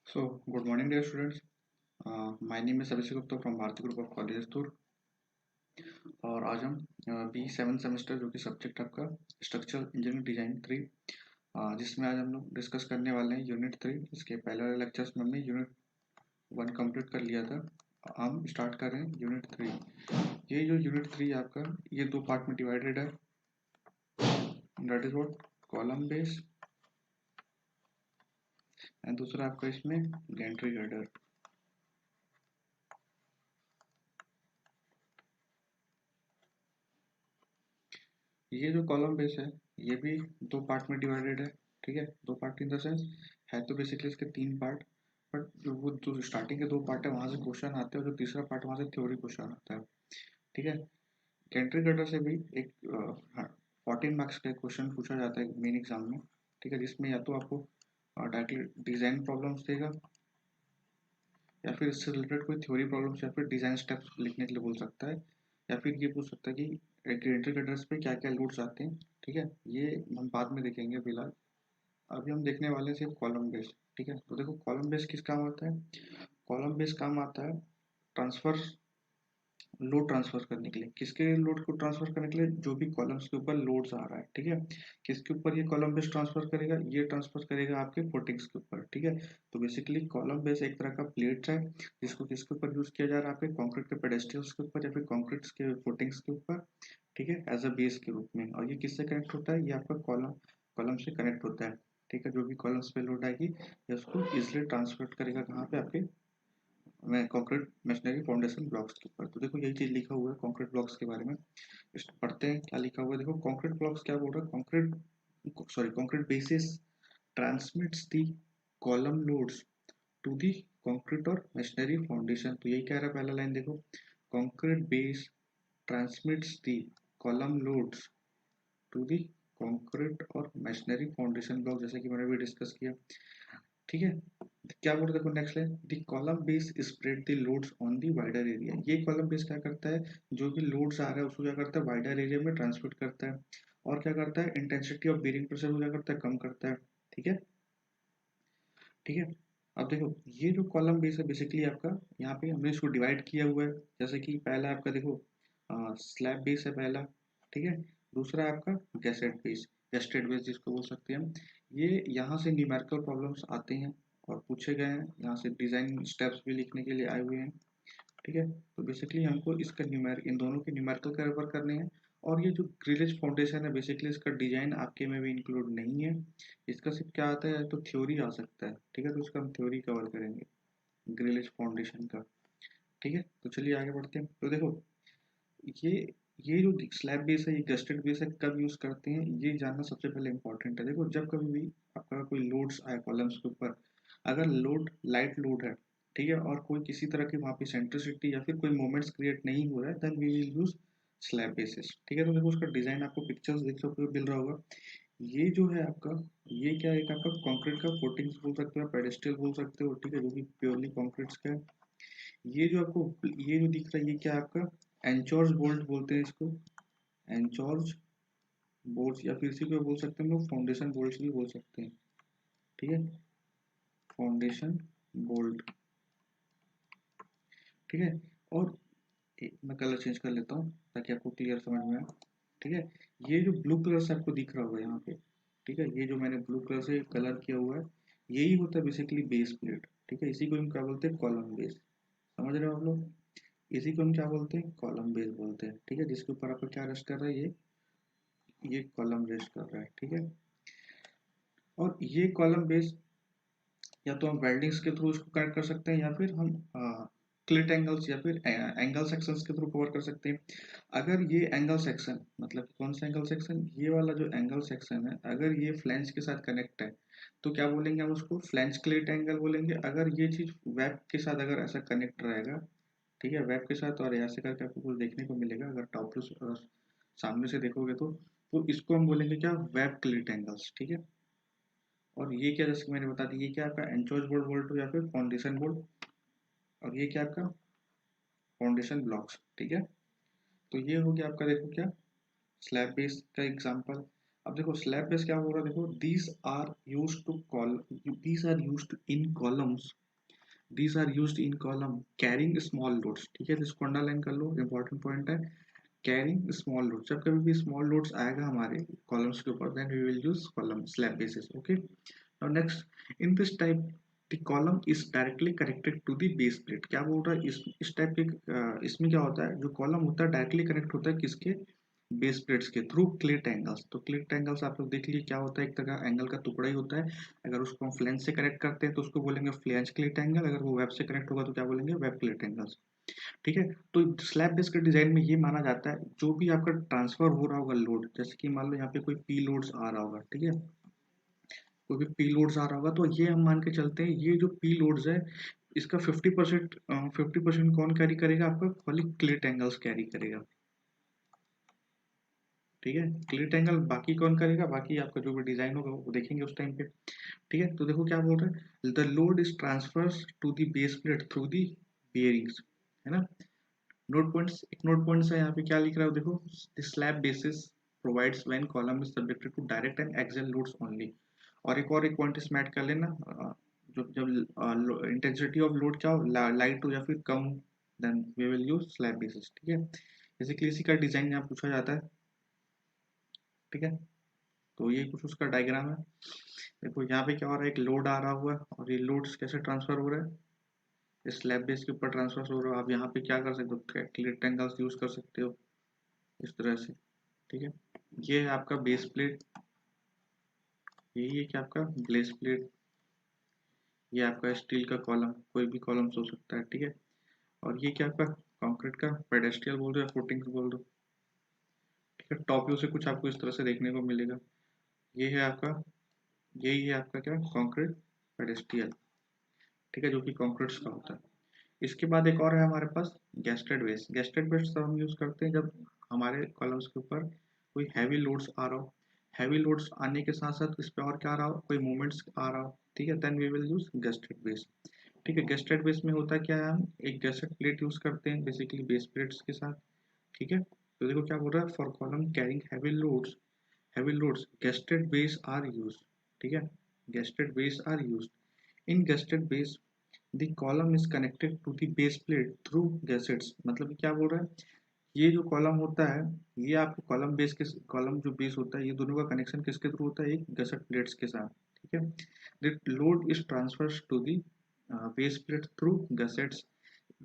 So, good morning, dear students. My name is Abhishek Gupta from Bharati Group of Colleges दूर और आज हम B seven semester जो कि सब्जेक्ट आपका स्ट्रक्चरल इंजीनियरिंग डिजाइन 3 जिसमें आज हम लोग डिस्कस करने वाले हैं यूनिट 3। इसके पहले वाले लेक्चर्स में हमने यूनिट 1 कंप्लीट कर लिया था। हम स्टार्ट कर रहे हैं यूनिट 3। ये जो यूनिट 3 आपका ये दो पार्ट में डिवाइडेड है। That is what column base and दूसरा आपका इसमें गैंट्री गर्डर। ये जो कॉलम बेस है ये भी दो पार्ट में डिवाइडेड है। ठीक है, दो पार्ट इन द सेंस है तो बेसिकली इसके तीन पार्ट, बट जो स्टार्टिंग के दो पार्ट है वहां से क्वेश्चन आते हैं और जो तीसरा पार्ट वहां से थ्योरी क्वेश्चन आता है। ठीक है, कैंट्री कटर से भी एक 14 मार्क्स का क्वेश्चन पूछा जाता है मेन एग्जाम में। ठीक है, जिसमें या तो आपको डायरेक्टली डिजाइन प्रॉब्लम्स देगा या फिर इससे रिलेटेड कोई थ्योरी प्रॉब्लम्स या फिर डिजाइन स्टेप्स लिखने के लिए बोल सकता है, या फिर ये पूछ सकता है कि ग्रेटर कटर्स पे क्या क्या लोड्स आते हैं। ठीक है, ये हम बाद में देखेंगे। फिलहाल अभी हम देखने वाले हैं सिर्फ कॉलम बेस। ठीक है, तो देखो कॉलम बेस किस काम आता है। कॉलम बेस काम आता है ट्रांसफर लोड ट्रांसफर करने के लिए। किसके लोड को ट्रांसफर करने के लिए, जो भी कॉलम्स के ऊपर लोड्स आ रहा है। ठीक है, किसके ऊपर ये कॉलम बेस ट्रांसफर करेगा, ये ट्रांसफर करेगा आपके फोटिंग्स के ऊपर। ठीक है, तो बेसिकली कॉलम बेस एक तरह का प्लेट है जिसको किसके ऊपर यूज किया जा रहा है, आपके कंक्रीट के पेडेस्टल्स के ऊपर या फिर कंक्रीट के फोटिंग्स के ऊपर। ठीक है, एज अ बेस के रूप में। और ये किससे कनेक्ट होता है, ये आपका कॉलम कॉलम से कनेक्ट होता है। ठीक है, जो भी कॉलम्स पे लोड आएगी ये उसको इजिली ट्रांसफर करेगा कहाँ पे, आपके मैं कंक्रीट मशीनरी फाउंडेशन ब्लॉक्स के ऊपर। तो देखो यही चीज लिखा हुआ है कंक्रीट ब्लॉक्स के बारे में। पढ़ते हैं क्या लिखा हुआ है। देखो कंक्रीट ब्लॉक्स क्या बोल रहा है, concrete basis transmits the column loads to the concrete और मशीनरी फाउंडेशन। तो यही कह रहा है पहला लाइन देखो, concrete base transmits the column loads to the concrete और मशीनरी फाउंडेशन ब्लॉक, जैसे कि मैंने भी डिस्कस किया। ठीक है, क्या बोल देखो next line, the column base spread the loads on the wider area. ये कॉलम बेस क्या करता है, जो भी लोड्स आ रहा है उसको क्या करता है वाइडर एरिया में ट्रांसमिट करता है। और क्या करता है, इंटेंसिटी ऑफ बेरिंग प्रेशर को क्या करता है, कम करता है। ठीक है, ठीक है। अब देखो ये जो कॉलम बेस है बेसिकली आपका, यहाँ पे हमने इसको डिवाइड किया हुआ है। जैसे कि पहला आपका देखो स्लैब बेस है पहला। ठीक है, दूसरा आपका गैसेट बेस, गेस्टेड बेस जिसको बोल सकते हैं हम। ये यहाँ से न्यूमेरिकल प्रॉब्लम्स आते हैं और पूछे गए हैं, यहाँ से डिजाइन स्टेप्स भी लिखने के लिए आए हुए हैं। ठीक है, तो बेसिकली हमको इसका न्यूमेरिक इन दोनों के न्यूमेरिकल कवर करने हैं। और ये जो ग्रिलेज फाउंडेशन है बेसिकली इसका डिजाइन आपके में भी इंक्लूड नहीं है। इसका सिर्फ क्या आता है, तो थ्योरी आ सकता है। ठीक है, तो इसका हम थ्योरी कवर करेंगे ग्रिलेज फाउंडेशन का। ठीक है, तो चलिए आगे बढ़ते हैं। तो देखो ये ये जो स्लैब बेस है, ये गस्टेड बेस है, कब यूज करते हैं ये जानना सबसे पहले इंपॉर्टेंट है। देखो जब कभी भी आपका कोई लोड्स आए कॉलम्स के ऊपर, अगर लोड लाइट लोड है, ठीक है, और कोई किसी तरह की वहाँ पे सेंट्रिसिटी या फिर कोई मोमेंट्स क्रिएट नहीं हो रहा है, then we will use slab basis. ठीक है, तो देखो उसका डिजाइन आपको पिक्चर्स देख सकते हो मिल रहा होगा। ये जो है आपका, ये क्या है, एक आपका कंक्रीट का फोर्टिंग्स बोल सकते हो, पेडेस्टल बोल सकते हो। ठीक है, जो कि प्योरली कंक्रीट्स का है। ये जो आपको ये जो दिख रहा है ये क्या है आपका, एंचोर्स बोल्ट बोलते हैं इसको, एंचोर्स बोल्ट, या फिर इसी को बोल सकते हैं हम लोग फाउंडेशन बोल्ट भी बोल सकते हैं। ठीक है, फाउंडेशन बोल्ट। ठीक है, और मैं कलर चेंज कर लेता हूँ ताकि आपको क्लियर समझ में आए। ठीक है, ये जो ब्लू कलर से आपको दिख रहा होगा यहाँ पे, ठीक है, ये जो मैंने ब्लू कलर से कलर किया हुआ है यही होता है बेसिकली बेस प्लेट। ठीक है, इसी को हम क्या बोलते हैं, कॉलम बेस। समझ रहे हो आप लोग, इसी को हम क्या बोलते हैं, कॉलम बेस बोलते हैं। ठीक है, जिसके ऊपर आपको क्या रेस्ट कर रहा है, ये कॉलम रेस्ट कर रहा है। ठीक है, और ये कॉलम बेस या तो हम वेल्डिंग्स के थ्रू इसको कनेक्ट कर सकते हैं, या फिर हम क्लिट एंगल्स या फिर एंगल सेक्शंस के थ्रू कवर कर सकते हैं। अगर ये एंगल सेक्शन, मतलब कौन सा एंगल सेक्शन, ये वाला जो एंगल सेक्शन है, अगर ये फ्लैंज के साथ कनेक्ट है तो क्या बोलेंगे हम उसको, फ्लैंज क्लिट एंगल बोलेंगे। अगर ये चीज वेब के साथ अगर ऐसा कनेक्ट रहेगा, ठीक है, वेब के साथ, और ऐसे करके आपको कुछ देखने को मिलेगा अगर टॉप टू सामने से देखोगे तो इसको हम बोलेंगे क्या, वेब क्लिट एंगल्स। ठीक है, और ये क्या, जैसे मैंने बता दी, ये क्या आपका एंचोज बोल्ट बोल्ट या फिर फाउंडेशन बोल्ट, और ये क्या आपका फाउंडेशन ब्लॉक्स। ठीक है, तो ये हो गया आपका, देखो क्या, स्लैब बेस का एग्जांपल। अब देखो स्लैब बेस क्या हो रहा है, देखो these are used in columns, these are used in column carrying small loads, ठीक है, तो इसको अंडरलाइन कर लो, इंपॉर्टेंट पॉइंट है, कैरिंग स्मॉल लोड। जब कभी भी स्मॉल लोड्स आएगा हमारे कॉलम्स के ऊपर, then we will use column slab basis. Okay, now next, in this type the column is directly connected to the base plate. क्या बोल रहा है, इस टाइप के इसमें क्या होता है, जो कॉलम होता है डायरेक्टली कनेक्ट होता है किसके, बेस प्लेट्स के थ्रू क्लिट एंगल्स। तो क्लिट एंगल्स आप लोग देख लीजिए क्या होता है, एक तरह का एंगल का टुकड़ा ही होता है। अगर उसको हम फ्लेंज से कनेक्ट करते हैं तो उसको बोलेंगे फ्लेंज क्लिट एंगल, अगर वो वेब से कनेक्ट होगा तो क्या बोलेंगे, वेब क्लिट एंगल्स। ठीक है, तो स्लैब बेस के डिजाइन में ये माना जाता है, जो भी आपका ट्रांसफर हो रहा होगा लोड, जैसे कि मान लो यहाँ पे कोई पी लोड्स आ रहा होगा, ठीक है, कोई भी पी लोड्स आ रहा होगा, तो ये हम मान के चलते हैं ये जो पी लोड्स है इसका 50% कौन कैरी करेगा, आपका खाली क्लिट एंगल्स कैरी करेगा। ठीक है, क्लिट एंगल बाकी कौन करेगा, बाकी आपका जो भी डिजाइन होगा वो देखेंगे उस टाइम पे। ठीक है, तो देखो क्या बोल रहा है, the load is transfers to the base plate through the bearings, है ना। नोट पॉइंट्स, एक नोट पॉइंट्स है यहाँ पे, क्या लिख रहा है देखो, the slab basis provides when column is subjected to direct and axial loads only. और एक पॉइंट इसमें ऐड कर लेना, जब जब इंटेंसिटी ऑफ लोड क्या हो, लाइट हो या फिर कम, then we will use slab basis. ठीक है, बेसिकली इसी का डिजाइन यहाँ पूछा जाता है। ठीक है, तो ये कुछ उसका डायग्राम है। देखो यहाँ पे क्या हो रहा है, एक लोड आ रहा हुआ है और ये लोड कैसे ट्रांसफर हो रहा है, स्लैब बेस के ऊपर ट्रांसफर हो रहा है। आप यहाँ पे क्या कर सकते हो, रेक्टेंगल्स यूज कर सकते हो इस तरह से। ठीक है, ये है आपका बेस प्लेट, यही है कि आपका बेस प्लेट, ये आपका स्टील का कॉलम, कोई भी कॉलम हो सकता है। ठीक है, और ये क्या आपका कंक्रीट का पेडेस्टियल बोल दो या फुटिंग्स बोल दो। ठीक है, टॉप व्यू से कुछ आपको इस तरह से देखने को मिलेगा। ये है आपका, यही है आपका क्या, कंक्रीट पेडेस्टियल। ठीक है, जो कि कंक्रीट्स का होता है। इसके बाद एक और है हमारे पास गेस्टेड बेस। गेस्टेड बेस तब हम यूज करते हैं जब हमारे कॉलम्स के ऊपर कोई हैवी लोड्स आ रहा हो। हैवी लोड्स आने के साथ साथ इस पे और क्या आ रहा हो, कोई मूवमेंट्स आ रहा हो। ठीक है, then we will use gusseted base. ठीक है, गेस्टेड बेस में होता क्या है, हम एक गेस्टेड प्लेट यूज करते हैं बेसिकली बेस प्लेट्स के साथ। ठीक है, तो देखो क्या बोल रहा है, for column carrying heavy loads gusseted base are use. ठीक है, gusseted base are use. In gusseted base the column is connected to the base plate through gussets. मतलब क्या बोल रहा है, ये जो कॉलम होता है, ये आपके कॉलम बेस के, कॉलम जो बेस होता है, ये दोनों का कनेक्शन किसके थ्रू होता है, एक गैसेट प्लेट्स के साथ। ठीक है, the load is transfers to the base plate through gussets.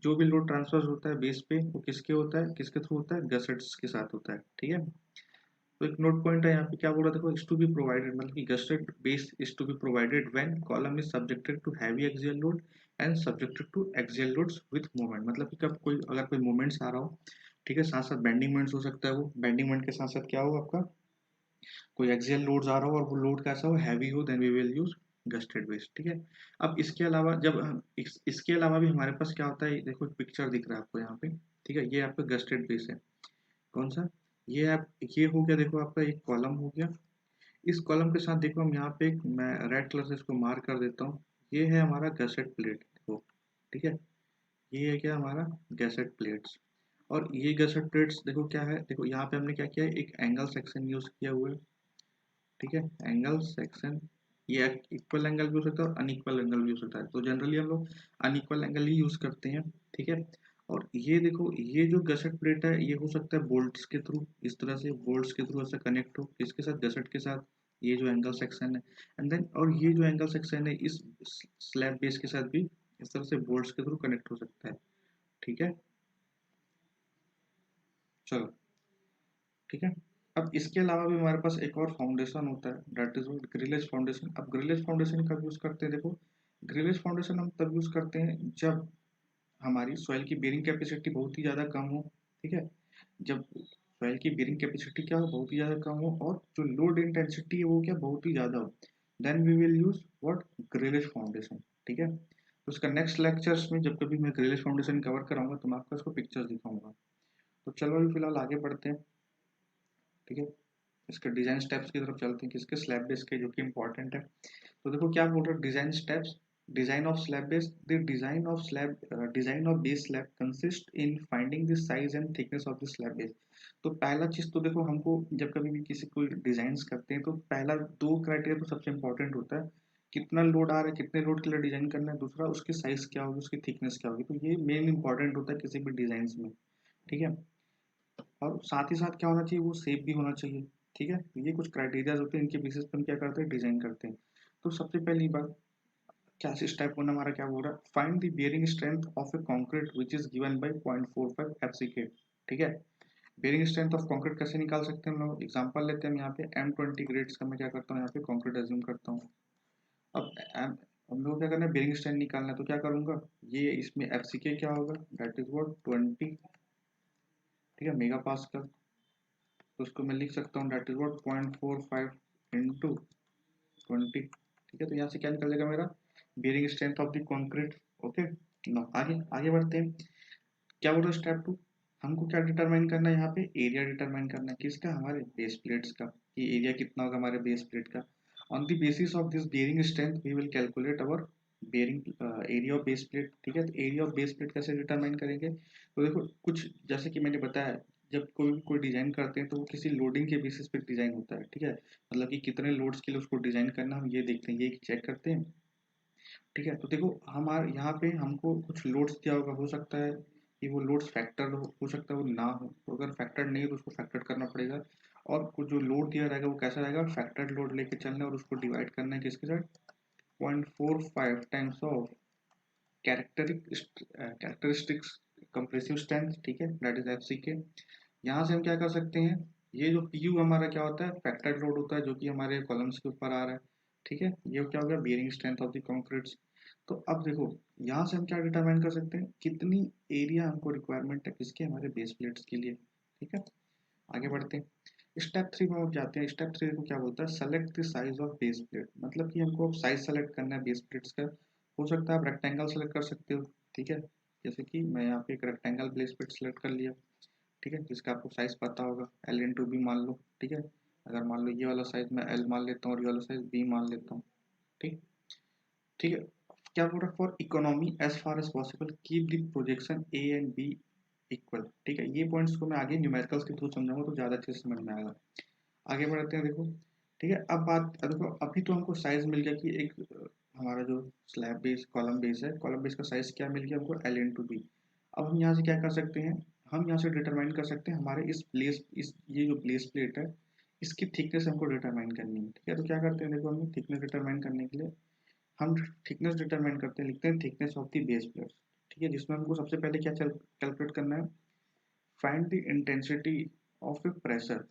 जो भी लोड ट्रांसफर होता है बेस पे, वो किसके होता है, किसके थ्रू होता है, गैसेट्स के साथ होता है। ठीक है, तो एक नोट पॉइंट है यहाँ पे, क्या बोल रहा है देखो, इज टू बी प्रोवाइडेड, मतलब कि gusseted base is to be provided when column is subjected to heavy axial load and subjected to axial loads with movement. मतलब कि कब कोई, अगर कोई मूवमेंट्स आ रहा हो, ठीक है, साथ साथ बेंडिंग मोमेंट्स हो सकता है, वो बेंडिंग मोमेंट के साथ साथ क्या हो आपका, कोई एक्सियल लोड्स आ रहा हो और वो लोड कैसा हो, हैवी हो, then we will use gusseted base. ठीक है, अब इसके अलावा जब इसके अलावा भी हमारे पास क्या होता है, देखो पिक्चर दिख रहा है आपको यहाँ पे। ठीक है, ये आपका गस्टेड बेस है, कौन सा, ये आप, ये हो गया देखो आपका एक कॉलम हो गया। इस कॉलम के साथ देखो हम यहाँ पे मैं रेड कलर से इसको मार्क कर देता हूँ, ये है हमारा गैसेट प्लेट देखो। ठीक है, ये है क्या हमारा गैसेट प्लेट्स। और ये गैसेट प्लेट्स देखो क्या है, देखो यहाँ पे हमने क्या किया है, एक एंगल सेक्शन यूज किया हुआ है। ठीक है, एंगल सेक्शन, ये इक्वल एंगल भी हो सकता है और अनइक्वल एंगल भी हो सकता है, तो जनरली हम लोग अनइक्वल एंगल ही यूज करते हैं। ठीक है, और ये देखो, ये जो गसेट प्लेट है ये हो सकता है बोल्ट्स के थ्रू, इस तरह से बोल्ट्स के थ्रू ऐसा कनेक्ट हो किसके साथ, गसेट के साथ, ये जो एंगल सेक्शन है। एंड देन, और ये जो एंगल सेक्शन है इस स्लैब बेस के साथ भी इस तरह से बोल्ट्स के थ्रू कनेक्ट हो सकता है। ठीक है, चलो, ठीक है। अब इसके अलावा भी हमारे पास एक और फाउंडेशन होता है, दैट इज ग्रिलेज फाउंडेशन। अब ग्रिलेज फाउंडेशन कब यूज करते हैं, देखो ग्रिलेज फाउंडेशन हम तब यूज करते हैं जब हमारी सॉइल की बेरिंग कैपेसिटी बहुत ही ज़्यादा कम हो। ठीक है, जब सॉइल की बेरिंग कैपेसिटी क्या हो, बहुत ही ज़्यादा कम हो, और जो लोड इंटेंसिटी है वो क्या बहुत ही ज़्यादा हो, then we will use what, grillage foundation. ठीक है, तो उसका नेक्स्ट लेक्चर्स में जब कभी मैं ग्रिलेज फाउंडेशन कवर कराऊंगा तो मैं आपको इसको पिक्चर्स दिखाऊंगा। तो चलो अभी फिलहाल आगे बढ़ते हैं। ठीक है, इसके डिजाइन स्टेप्स की तरफ चलते हैं, किसके, स्लैब बेस के, जो कि इंपॉर्टेंट है। तो देखो क्या बोल रहे हैं design steps, design of slab base the design of base slab consist in finding the size and thickness of the slab base। तो पहला चीज तो देखो, हमको जब कभी भी किसी को डिजाइन करते हैं तो पहला दो क्राइटेरिया तो सबसे इंपॉर्टेंट होता है, कितना लोड आ रहा है, कितने लोड के लिए डिजाइन करना है, दूसरा उसकी साइज क्या होगी, उसकी थिकनेस क्या होगी। तो ये मेन इंपॉर्टेंट होता है किसी भी डिजाइन में, ठीक है। और साथ ही साथ क्या होना चाहिए, वो सेफ भी होना चाहिए, ठीक है। तो ये कुछ क्राइटेरियाज होते हैं, इनके बेसिस पे हम क्या करते हैं, डिजाइन करते हैं। तो सबसे पहली बात क्या इस टाइप वन हमारा क्या बोल रहा है, find the bearing strength of A concrete which is given by 0.45 एफसीके, ठीक है। बियरिंग स्ट्रेंथ ऑफ कंक्रीट कैसे निकाल सकते हैं हम लोग, एग्जांपल लेते हैं हम यहाँ पे M20 ग्रेड्स का मैं क्या करता हूँ, यहाँ पे कंक्रीट अज्यूम करता हूँ। अब हम लोग क्या करना है, बियरिंग स्ट्रेंथ निकालना है, तो क्या करूंगा, ये इसमें एफसीके क्या होगा, दैट इज व्हाट 20, ठीक है, मेगा पास्कल। तो उसको मैं लिख सकता हूँ दैट इज व्हाट 0.45 इंटू 20, ठीक है। तो यहाँ से क्या निकल जाएगा मेरा, bearing strength of the concrete. Okay, ना आगे आगे बढ़ते हैं। क्या बोल रहे हैं स्टेप टू, हमको क्या डिटरमाइन करना है, यहाँ पे एरिया डिटरमाइन करना है, किसका, हमारे बेस प्लेट्स का, कि एरिया कितना होगा हमारे बेस प्लेट का। On the basis of this bearing strength we will calculate our bearing area of base plate, ठीक है। तो एरिया ऑफ बेस प्लेट कैसे डिटरमाइन करेंगे, तो देखो कुछ जैसे कि मैंने बताया, जब कोई डिजाइन करते हैं तो वो किसी लोडिंग के बेसिस पे डिजाइन होता है, ठीक है। मतलब कि कितने लोड्स के लिए उसको डिजाइन करना, हम ये देखते हैं, ये चेक करते हैं, ठीक है। तो देखो हमारे यहाँ पे हमको कुछ लोड्स दिया होगा, हो सकता है कि वो लोड्स फैक्टर हो सकता है वो ना हो, तो अगर फैक्टर नहीं है तो उसको फैक्टर करना पड़ेगा। और कुछ जो लोड दिया रहेगा वो कैसा रहेगा, फैक्टर्ड लोड लेके चलना है, और उसको डिवाइड करना है किसके साथ, 0.45 times of characteristics compressive strength, ठीक है, दैट इज एफसी के। यहाँ से हम क्या कर सकते हैं, ये जो पीयू हमारा क्या होता है, फैक्टर्ड लोड होता है जो कि हमारे कॉलम्स के ऊपर आ रहा है, ठीक है। ये क्या हो गया, bearing strength of the concretes. तो अब देखो यहाँ से हम क्या डिटरमाइन कर सकते हैं, कितनी एरिया हमको रिक्वायरमेंट है किसके, हमारे बेस प्लेट्स के लिए, ठीक है। आगे बढ़ते हैं, स्टेप थ्री में हम जाते हैं। स्टेप थ्री को क्या बोलता है, select the size of base plate, मतलब कि हमको अब साइज सेलेक्ट करना है बेस प्लेट्स का। हो सकता है आप रेक्टेंगल सेलेक्ट कर सकते हो, ठीक है। जैसे कि मैं यहाँ पे एक रेक्टेंगल बेस प्लेट सेलेक्ट कर लिया, ठीक है, जिसका आपको साइज पता होगा L/B मान लो, ठीक है। अगर मान लो ये वाला साइज मैं L मान लेता हूँ और ये वाला साइज B मान लेता हूँ, ठीक, ठीक है। क्या बोल रहा है, for economy as far as possible keep the projection A and B equal, ठीक है। ये पॉइंट्स को मैं आगे न्यूमेरिकल्स के थ्रू समझाऊंगा तो ज़्यादा अच्छे से समझ में आएगा। आगे बढ़ते हैं, देखो, ठीक है। अब देखो अभी तो हमको साइज मिल गया कि एक हमारा जो स्लैब बेस कॉलम बेस है, कॉलम बेस का साइज क्या मिल गया हमको, L/B। अब हम यहाँ से क्या कर सकते हैं, हम यहाँ से डिटरमाइन कर सकते हैं हमारे इस ये जो बेस प्लेट है इसकी थिकनेस हमको डिटरमाइन करनी है, ठीक है। तो क्या करते हैं, देखो हम थिकनेस डिटरमाइन करने के लिए हम थिकनेस डिटरमाइन करते हैं, लिखते हैं thickness of the base plate, ठीक है। जिसमें हमको सबसे पहले क्या कैलकुलेट करना है, find the intensity of a pressure,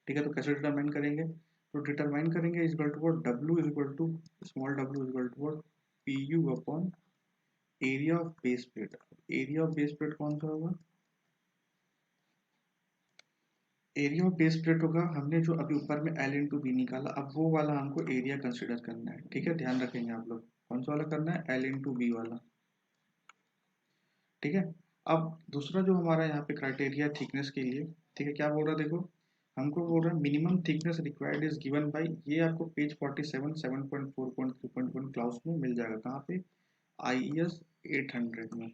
ठीक है। तो कैसे डिटरमाइन करेंगे, तो डिटरमाइन करेंगे is equal to what, W is equal to small w is equal to what, PU upon area of base plate. Area of base plate कौन सा होगा, एरिया ऑफ बेस प्लेट होगा, हमने जो अभी ऊपर में L/B निकाला, अब वो वाला हमको एरिया कंसिडर करना है, ठीक है। ध्यान रखेंगे आप लोग, कौन सा वाला करना है, L/B वाला, ठीक है। अब दूसरा जो हमारा यहाँ पे क्राइटेरिया थिकनेस के लिए, ठीक है, क्या बोल रहा है, देखो हमको बोल रहा है minimum thickness required is given by, ये आपको पेज 47 7.4.3.1 क्लाउस में मिल जाएगा, कहाँ पे, IS 800 में,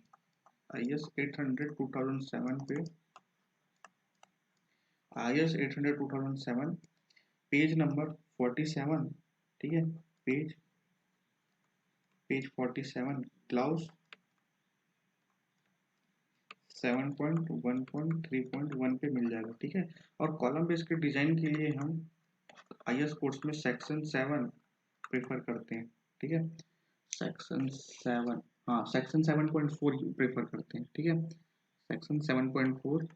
IS 800 2007 पे, IS 800 2007 पेज नंबर 47, ठीक है, पेज पेज 47 क्लाउस 7.1.3.1 पे मिल जाएगा, ठीक है। और कॉलम बेस के डिजाइन के लिए हम IS कोर्स में सेक्शन 7 प्रेफर करते हैं, ठीक है। सेक्शन 7, हाँ सेक्शन 7.4 प्रेफर करते हैं, ठीक है। सेक्शन 7.4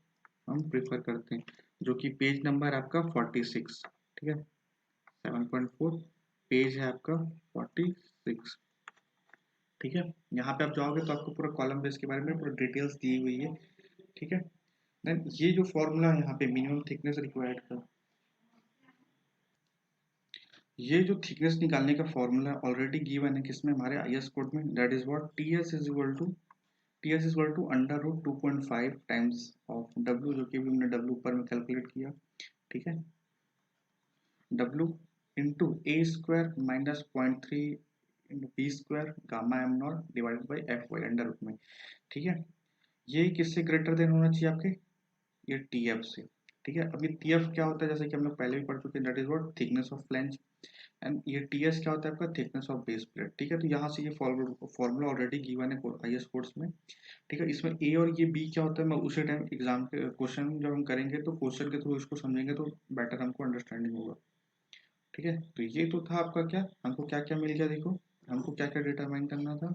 हम प्रेफर करते हैं, जो कि पेज नंबर आपका 46, ठीक है। 7.4 पेज है आपका 46, ठीक है। यहाँ पे आप जाओगे तो आपको पूरा कॉलम बेस के बारे में पूरा डिटेल्स दी हुई है, ठीक है। देन ये जो फॉर्मूला है यहाँ पे मिनिमम थिकनेस रिक्वायर्ड का, ये जो थिकनेस निकालने का फॉर्मूला ऑलरेडी गिवन है किसमें, हमारे IS कोड में, that is what TS is equal to under root 2.5 times of W, जो कि अभी हमने W ऊपर में कैलकुलेट किया, ठीक है। W into A square minus 0.3 B square gamma M naught divided by F Y under root में, ठीक है। ये किससे ग्रेटर देन होना चाहिए आपके, ये टी एफ से, ठीक है। अब ये टी एफ क्या होता है, जैसे कि हम लोग पहले भी पढ़ चुके हैं, that is what thickness of flange, and ये टी एस क्या होता है आपका, थिकनेस ऑफ बेस प्लेट, ठीक है। तो यहाँ से ये फॉर्मूला ऑलरेडी गिवन है आई एस कोर्स में, ठीक है। इसमें ए और ये बी क्या होता है, मैं उसी टाइम एग्जाम के क्वेश्चन जब हम करेंगे तो क्वेश्चन के थ्रू इसको समझेंगे तो बेटर हमको अंडरस्टैंडिंग होगा, ठीक है। तो ये तो था आपका क्या, हमको क्या क्या मिल गया, देखो हमको क्या क्या डिटरमाइन करना था,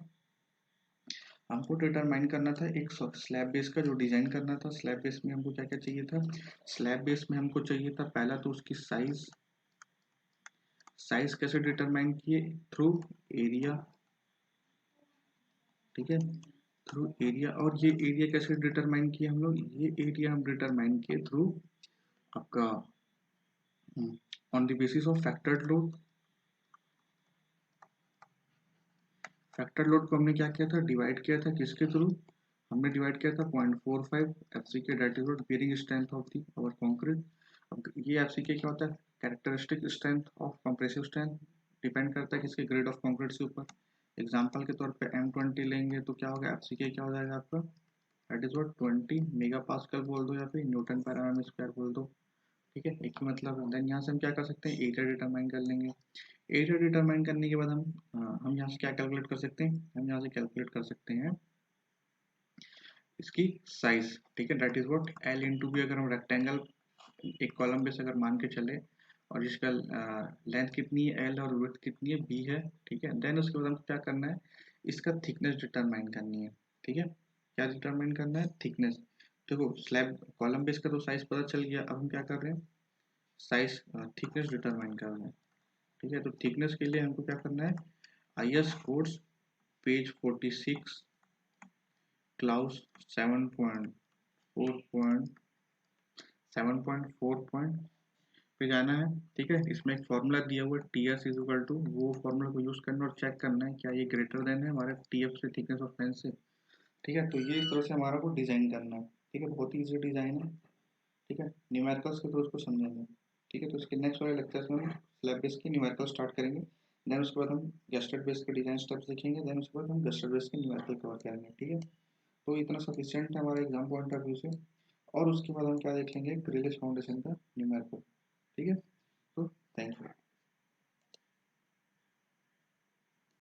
हमको डिटरमाइन करना था एक स्लैब बेस का जो डिजाइन करना था। स्लैब बेस में हमको क्या क्या चाहिए था, स्लैब बेस में हमको चाहिए था पहला तो उसकी साइज, साइज कैसे डिटरमाइन किए, थ्रू एरिया, ठीक है, थ्रू एरिया। और ये एरिया कैसे डिटरमाइन किया हम लोग, ये एरिया हम डिटरमाइन किए थ्रू आपका on the basis of factored load. Factor load को हमने क्या किया था, डिवाइड किया था किसके थ्रू, हमने डिवाइड किया था 0.45 FCK that is bearing strength of the our concrete. अब ये एफसीके क्या होता है, characteristic strength of compressive strength, depend करता है किसके ग्रेड ऑफ कंक्रीट के ऊपर। एग्जांपल के तौर पे M20 लेंगे तो क्या होगा, एफसीके क्या हो जाएगा आपका, that is what 20 mega pascal बोल दो या फिर न्यूटन पर एम स्क्वायर बोल दो, ठीक है, एक ही मतलब है। देन यहाँ से हम क्या कर सकते हैं, एरिया डिटरमाइन कर लेंगे। एरिया डिटरमाइन करने के बाद हम यहाँ से क्या कैलकुलेट कर सकते हैं, हम यहाँ से कैलकुलेट कर सकते हैं इसकी साइज, ठीक है, that is what L into B. अगर हम रेक्टेंगल एक कॉलम बेस अगर मान के चले और इसका लेंथ कितनी है एल और विड्थ कितनी है बी है, ठीक है। देन उसके बाद हमको क्या करना है, इसका थिकनेस डिटरमाइन करनी है, ठीक है। क्या डिटरमाइन करना है, थिकनेस। देखो स्लैब कॉलम बेस का तो साइज पता चल गया, अब हम क्या कर रहे हैं, साइज थिकनेस डिटरमाइन करना है, ठीक है। तो थिकनेस के लिए हमको क्या करना है, I S codes page 46 clause 7.4 पे जाना है, ठीक है। इसमें एक फॉर्मूला दिया हुआ है T S is equal to, वो फॉर्मूला को यूज करना और चेक करना है क्या ये ग्रेटर देन है हमारे टी एफ से, थिकनेस ऑफ फेंस से, ठीक है। तो ये इस तरह से हमारा को डिजाइन करना है, ठीक है, बहुत ही इजी डिजाइन है, ठीक है। न्यूमेरिकल्स के थ्रू उसको समझेंगे, ठीक है। तो इसके नेक्स्ट वाले लेक्चर्स में हम स्लैब बेस की न्यूमेरिकल स्टार्ट करेंगे, देन उसके बाद हम गेस्टेड बेस के डिजाइन स्टेप्स देखेंगे, देन उसके बाद हम गेस्टेड बेस के न्यूमेरिकल कवर करेंगे, ठीक है। तो इतना सफिशिएंट है हमारे एग्जाम पॉइंट ऑफ व्यू से। और उसके बाद हम क्या देखेंगे, ग्रिलिश फाउंडेशन का न्यूमेरिकल, ठीक है। तो थैंक यू।